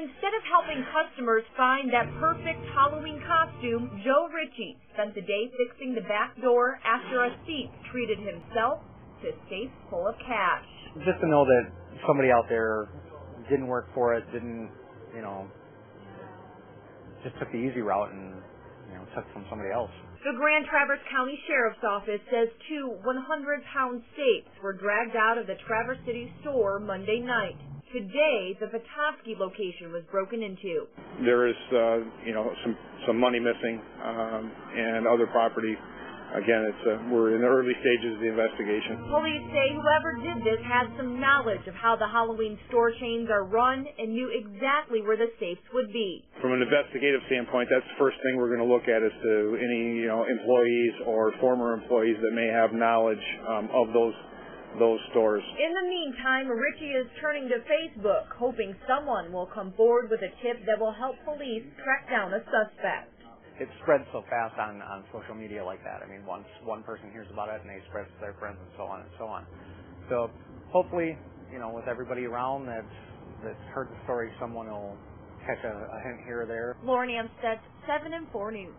Instead of helping customers find that perfect Halloween costume, Joe Ritchie spent the day fixing the back door after a thief treated himself to a safe full of cash. Just to know that somebody out there didn't work for it, didn't, just took the easy route and, took from somebody else. The Grand Traverse County Sheriff's Office says 2 100-pound safes were dragged out of the Traverse City store Monday night. Today, the Petoskey location was broken into. There is, some money missing and other property. Again, we're in the early stages of the investigation. Police say whoever did this had some knowledge of how the Halloween store chains are run and knew exactly where the safes would be. From an investigative standpoint, that's the first thing we're going to look at is to any, employees or former employees that may have knowledge of those stores. In the meantime, Ritchie is turning to Facebook, hoping someone will come forward with a tip that will help police track down a suspect. It spreads so fast on social media like that. I mean, once one person hears about it and they spread it to their friends and so on and so on. So hopefully, with everybody around that's heard the story, someone will catch a hint here or there. Lauren Amstead, 7 and 4 News.